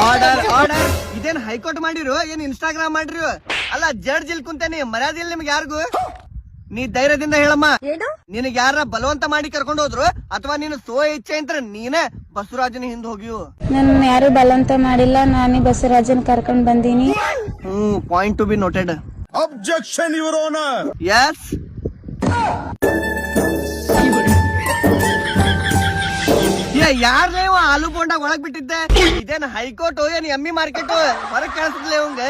Order order ಇದೇನ್ high court ಮಾಡಿರು ಏನ್ ಇನ್ಸ್ಟಾಗ್ರಾಮ್ ಮಾಡಿರು ಅಲ್ಲ ಜಡ್ಜ್ ಇಲ್ಲಿ ಕುಂತೇನಿ ಮರ್ಯಾದೆ ಇಲ್ಲ ನಿಮ್ಗೆ ಯಾರಿಗೂ ನೀ ಧೈರ್ಯದಿಂದ ಹೇಳಮ್ಮ ನಿನಗ್ ಯಾರ ಬಲವಂತ ಮಾಡಿ ಕರ್ಕೊಂಡು ಹೋದ್ರು ಅಥವಾ ನೀನು ಸೋ ಇಚ್ಛೆ ಅಂತ ನೀನೇ ಬಸವರಾಜನ ಹಿಂದ್ ಹೋಗಿಯು ನನ್ನ ಯಾರು ಬಲವಂತ ಮಾಡಿಲ್ಲ ನಾನೇ ಬಸವರಾಜನ್ ಕರ್ಕೊಂಡ್ ಬಂದೀನಿ point to be noted objection your honour yes ಯಾರೇ ಆಲೂ ಬೋಂಡ ಒಳಗ್ ಬಿಟ್ಟಿದ್ದೆ ಇದೇನ್ ಹೈಕೋರ್ಟ್ ಏನ್ ಎಮ್ಮಿ ಮಾರ್ಕೆಟ್ ಹೊರಗ್ ಕಾಣಿಸ್ತಿಲ್ಲ ಇವಂಗ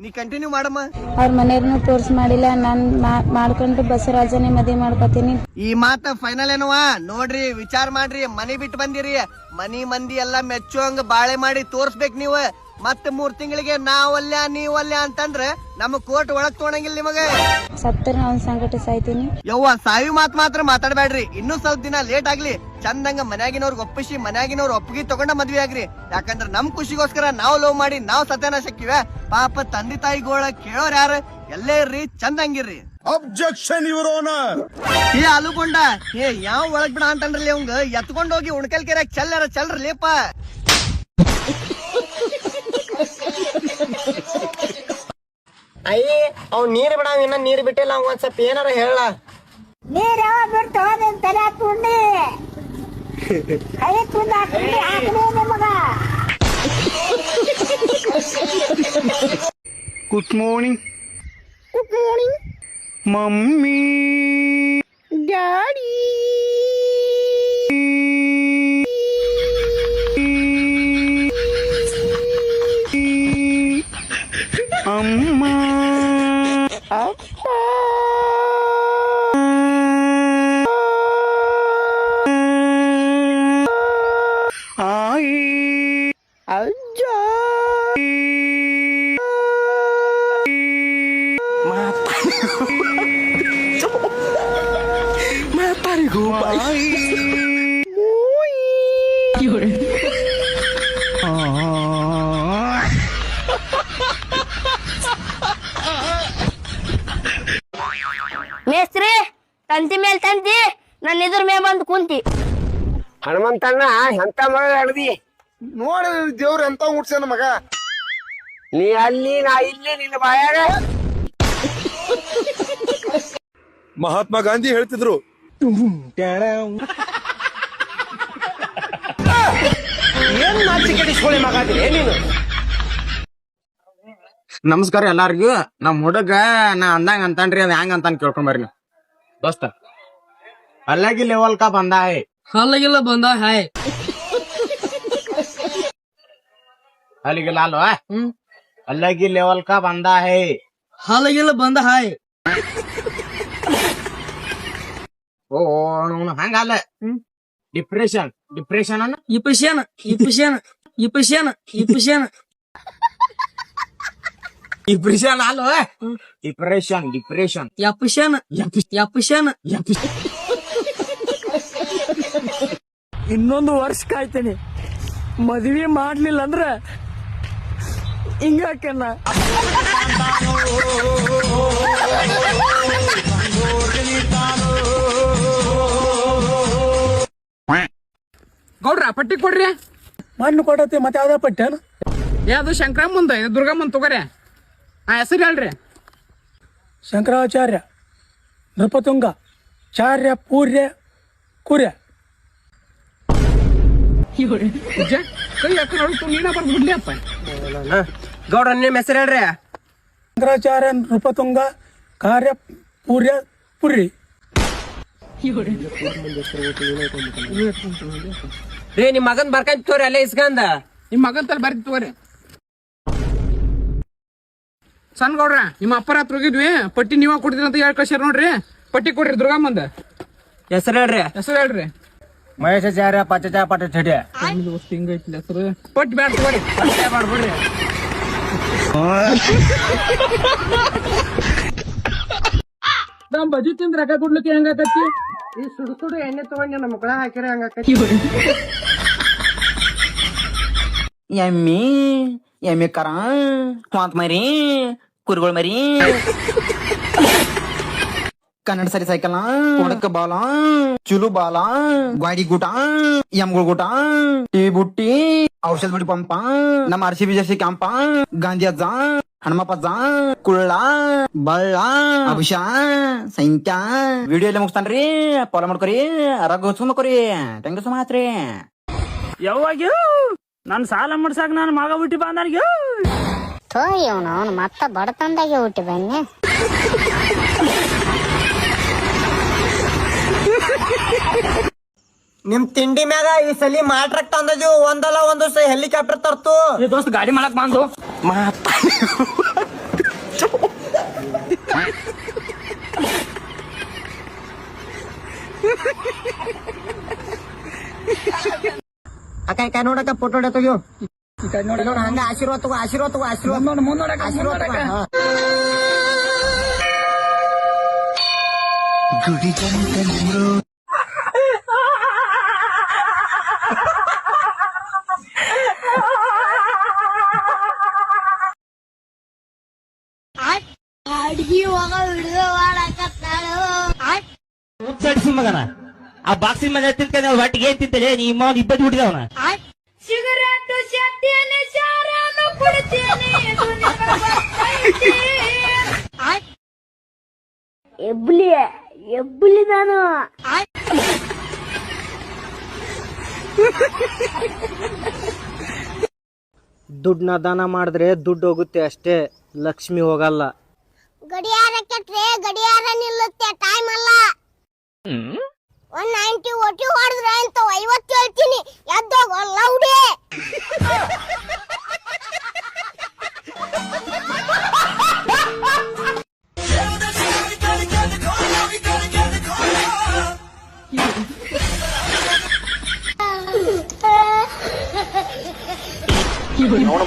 ನೀ ಕಂಟಿನ್ಯೂ ಮಾಡಮ್ಮ ಅವ್ರ ಮನೆಯವ್ರನ್ನು ತೋರ್ಸ್ ಮಾಡಿಲ್ಲ ನಾನ್ ಮಾಡ್ಕೊಂಡು ಬಸವರಾಜನೇ ಮದ್ವೆ ಮಾಡ್ಕೊತೀನಿ ಈ ಮಾತ ಫೈನಲ್ ಏನವಾ ನೋಡ್ರಿ ವಿಚಾರ ಮಾಡ್ರಿ ಮನಿ ಬಿಟ್ಟು ಬಂದಿರಿ ಮನಿ ಮಂದಿ ಎಲ್ಲಾ ಮೆಚ್ಚುವಂಗ ಬಾಳೆ ಮಾಡಿ ತೋರ್ಸ್ಬೇಕ್ ನೀವು ಮತ್ತ 3 ತಿಂಗಳಿಗೆ ನಾವಲ್ಯ ನೀವಲ್ಯ ಅಂತಂದ್ರ ನಮ್ಮ ಕೋರ್ಟ್ ಒಳಗ್ ತೊಗೊಂಡಂಗಿಲ್ಲ ನಿಮಗೆ ಸತ್ತರ ಅವ್ನ ಸಂಕಟ ಸಾಯ್ತೀನಿ ಯವ್ವ ಸಾವಿ ಮಾತ್ ಮಾತ್ರ ಮಾತಾಡ್ಬೇಡ್ರಿ ಇನ್ನೂ ಸ್ವಲ್ಪ ದಿನ ಲೇಟ್ ಆಗ್ಲಿ ಚಂದಂಗ ಮನ್ಯಾಗಿನವ್ರಿಗೆ ಒಪ್ಪಿಸಿ ಮನ್ಯಾಗಿನವ್ರ ಒಪ್ಪಿಗೆ ತಗೊಂಡ ಮದ್ವೆ ಆಗ್ರಿ ಯಾಕಂದ್ರ ನಮ್ ಖುಷಿಗೋಸ್ಕರ ನಾವ್ ಲವ್ ಮಾಡಿ ನಾವ್ ಸತ್ಯನಾಶಕ್ಕಿವೆ ಪಾಪ ತಂದೆ ತಾಯಿಗೋಳ ಕೇಳೋರ್ ಯಾರು ಎಲ್ಲೇ ಇರ್ರಿ ಚಂದಂಗಿರ್ರಿ ಅಬ್ಜೆಕ್ಷನ್ ಯುವರ್ ಆನರ್ ಏ ಆಲೂಕೊಂಡ ಏ ಯಾವ ಒಳಗ್ ಬಿಡ ಅಂತಂದ್ರಲ್ಲಿ ಅವಂಗ ಎತ್ಕೊಂಡ್ ಹೋಗಿ ಉಣ್ಕಲ್ ಕೆರೆಯಾಗ ಚಲ್ರಲೇಪ ಅಯ್ಯ ಅವ್ ನೀರ್ ಬಿಡಾವ ಇನ್ನ ನೀರ್ ಬಿಟ್ಟಿಲ್ಲ ಅವ್ ಒಂದ್ ಸ್ವಲ್ಪ ಏನಾರ ಹೇಳ ನೀರ್ ಯಾವಾಗ ಬಿಡ್ತು ನಿನ್ ತಲೆ ತುಂಡಿ ಕೈ ತುಂಡ ಹಾಕಲಿ ನಿಮಗ ಗುಡ್ ಮಾರ್ನಿಂಗ್ ಮಮ್ಮಿ ಡ್ಯಾಡಿ ಅಮ್ಮ ಅಪ್ಪ ಆಯಿ ಅಜ್ಜ ಮಾತಾರಿಗೂ ಬಾಯಿ ಮೇಸ್ತ್ರಿ ತಂತಿ ಮೇಲ್ ತಂತಿ ನನ್ನ ಇದ್ರ ಮೇಲೆ ಬಂದು ಕುಂತಿ ಹನುಮಂತಣ್ಣ ಎಂತ ಮಗ ಹಿಡ್ದಿ ನೋಡ ದೇವ್ರ ಎಂತ ಹುಡ್ಸನ ಮಗ ನೀ ಅಲ್ಲಿ ನಾ ಇಲ್ಲಿ ನಿನ್ನ ಬಾಯಾಗ ಮಹಾತ್ಮ ಗಾಂಧಿ ಹೇಳ್ತಿದ್ರು ಏನ್ ನಾಚಿಕೆಡಿಸ್ಕೊಳ್ಳಿ ಮಗ ನೀನು ನಮಸ್ಕಾರ ಎಲ್ಲಾರ್ಗು ನಮ್ ಹುಡುಗ ನಾ ಅಂದಂಗ ಅಂತನ್ರಿ ಅದ್ ಹೆಂಗ ಅಂತಾನ ಕೇಳ್ಕೊಂಡ್ ಬರ್ರಿ ನೀವು ದೋಸ್ತ ಅಲ್ಲಗಿ ಲೆವೆಲ್ ಕಾ ಬಂದ ಹೈ ಹಾಲಾಗಿಲ್ಲ ಬಂದ ಹಾಯ್ ಅಲ್ಲಿಗಿಲ್ಲ ಅಲ್ವಾ ಅಲ್ಲಗಿ ಲೆವೆಲ್ ಕಾ ಬಂದ ಹೈ ಹಾಲಾಗಿಲ್ಲ ಬಂದ ಹಾಯ್ ಓ ಹಂಗಲ್ಲ ಡಿಪ್ರೆಷನ್ ಡಿಪ್ರೆಷನ್ ಅನ್ನ ಇಪಶೇನ ಇಪಶೇನ ಇಪಶೇನ ಇಪಶೇನ ಡಿಪ್ರೆಷನ್ ಅಲ್ವಾ ಡಿಪ್ರೆಷನ್ ಡಿಪ್ರೆಷನ್ ಯಪಶೇನ ಯಪಶೇನ ಇನ್ನೊಂದು ವರ್ಷ ಕಾಯ್ತೇನೆ ಮದ್ವಿ ಮಾಡ್ಲಿಲ್ಲ ಅಂದ್ರ ಹಿಂಗಾಕೆನ ಗೌಡ್ರ ಪಟ್ಟಿ ಕೊಡ್ರಿ ಮಣ್ಣು ಕೊಡತ್ತೆ ಮತ್ತೆ ಯಾವ್ದ ಪಟ್ಟೆನ ಯಾವ್ದು ಶಂಕರಮ್ಮಂದ ಇದು ದುರ್ಗಮ್ಮನ್ ತಗೋರಿ ಹೆಸರು ಹೇಳ್ರಿ ಶಂಕರಾಚಾರ್ಯ ನೃಪತುಂಗ ಚಾರ್ಯ ಪೂರ್ಯ ಕುರ್ಯ ಕೈ ಹಾಕಿ ನೋಡ್ತು ನೀನ ಬರ್ದು ಬಿಡ್ಲಿ ಅಪ್ಪ ಗೌಡ್ರ ನಿಮ್ ಹೆಸರು ಹೇಳ್ರಿ ಶಂಕರಾಚಾರ್ಯ ನೃಪತುಂಗ ಕಾರ್ಯ ಪೂರ್ಯ ಪುರಿ ರೀ ನಿಮ್ ಮಗನ್ ಬರ್ಕಂತ ತೋರಿ ಅಲ್ಲೇ ಇಸ್ಕಂದ ನಿಮ್ ಮಗನ್ ತಲೆ ಬರ್ತಿ ತಗೋರಿ ಸಣ್ಣ ಗೌಡ್ರ ನಿಮ್ಮ ಅಪ್ಪರ ಹತ್ರ ಹೋಗಿದ್ವಿ ಪಟ್ಟಿ ನೀವ ಕೊಡ್ತೀರಿ ಅಂತ ಹೇಳಿ ಕಳ್ಸ್ಯಾರ ನೋಡ್ರಿ ಪಟ್ಟಿ ಕೊಡ್ರಿ ದುರ್ಗಮ್ಮಂದ ಹೆಸರು ಹೇಳ್ರಿ ಹೆಸರು ಹೇಳ್ರಿ ಮಹೇಶಾಚಾರ್ಯ ಪಚಚಾರ ಪಟ ಚಡಿಯ ಹಿಂಗೈತಿ ಹೆಸರು ಪಟ್ಟಿ ಬ್ಯಾಡ ತಗೋರಿ ಮಾಡ್ಬಿಡ್ರಿ ನಮ್ ಬಜಿ ತಿಂದ್ರ ರೊಕ್ಕ ಕೊಡ್ಲಿಕ್ಕೆ ಹೆಂಗಾಕತ್ತಿ ಈ ಸುಡು ಸುಡು ಎಣ್ಣೆ ತಗೊಂಡ್ ನಮ್ಮ ಮಕ್ಕಳ ಹಾಕಿರಿ ಹಂಗಾಕತಿ ಎಮ್ಮಿ ಎಮ್ಮಿ ಕರ ಕ್ವಾಂತ್ ಮರಿ ಕುರಿಗಳು ಮರಿ ಕನ್ನಡ ಸರಿ ಸೈಕಲ್ ಕೊಡಕ ಬಾಲ ಚುಲು ಬಾಲ ಗಾಡಿ ಗೂಟ ಎಮ್ಗಳ ಗೂಟ ಟಿವಿ ಬುಟ್ಟಿ ಔಷಧ ಬಿಡಿ ಪಂಪ ನಮ್ಮ R C B Jersey ಕ್ಯಾಂಪ Gandhi ಅಜ್ಜ ಹನುಮಪ್ಪಜ್ಜ ಕುಳ್ಳ ಬಳ್ಳ ಅಭಿಷಾ ಸಂಖ್ಯಾ ವಿಡಿಯೋ ಎಲ್ಲ ಮುಗಿಸ್ತಾನ್ರಿ ಫಾಲೋ ಮಾಡ್ಕೊರಿ ಆರೋಗ್ಯ ಹೊಚ್ಕೊಂಡ್ಕೊರಿ ಥ್ಯಾಂಕ್ ಯು ಸೊ ಮಚ್ ರೀ. ಯಾವಾಗ ನನ್ ಸಾಲ ಮಾಡ್ಸಾಕ ನಾನು ಮಗ ಹುಟ್ಟಿ ಬಂದನಿಗೆ ಥೋ ಇವನು ಅವನು ಮತ್ತ ಬಡತನದಾಗೆ ಹುಟ್ಟಿ ಬನ್ನಿ. ನಿಮ್ ತಿಂಡಿ ಮ್ಯಾಗ ಈ ಸಲಿ ಮಾಟ್ರಕ್ ತಂದದು ಒಂದಲ್ಲ ಒಂದು ಹೆಲಿಕಾಪ್ಟರ್ ತರ್ತು. ದೋಸ್ತ್ ಗಾಡಿ ಮಾಡಕ್ ಬಂದು ಅಕ್ಕ ನೋಡಕ್ಕ ಫೋಟೋ ತೆಗಿಯೋ ಹಂಗ ಆಶೀರ್ವಾದ ತಗೋ ಆಶೀರ್ವಾದ ಮಗನ ಆ ಬಾಕ್ಸಿಂಗ್ ಮಜಾ ತಿಂತ ಒಟ್ಟಿಗೆ ಏನ್ ತಿಂತಲೇ ನೀ ಇಬ್ಬತ್ತು ಹುಟ್ಟಿದವನ ಸಿಗರೇಟು ಶಕ್ತಿಯನ್ನು ಶಾರನು ಕೊಡ್ತೀನಿ ಎಬ್ಬಲಿ ನಾನು ದುಡ್ಡನ್ನ ದಾನ ಮಾಡಿದ್ರೆ ದುಡ್ಡು ಹೋಗುತ್ತೆ ಅಷ್ಟೇ, ಲಕ್ಷ್ಮಿ ಹೋಗಲ್ಲ. ಗಡಿಯಾರ ಕೆಟ್ರೆ ಗಡಿಯಾರ ನಿಲ್ಲುತ್ತೆ, ಟೈಮ್ ಅಲ್ಲ. 190 ಒಟ್ಟಿ ಹೊಡೆದ್ರೆ ಅಂತ 50 ಹೇಳ್ತೀನಿ, ಎದ್ದೋಗ ಲೌಡಿ.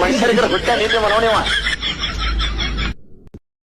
ಮನುಷ್ಯರಿಗೆ ಹುಟ್ಟ ನೀತಿ ಮನೋಣಿವ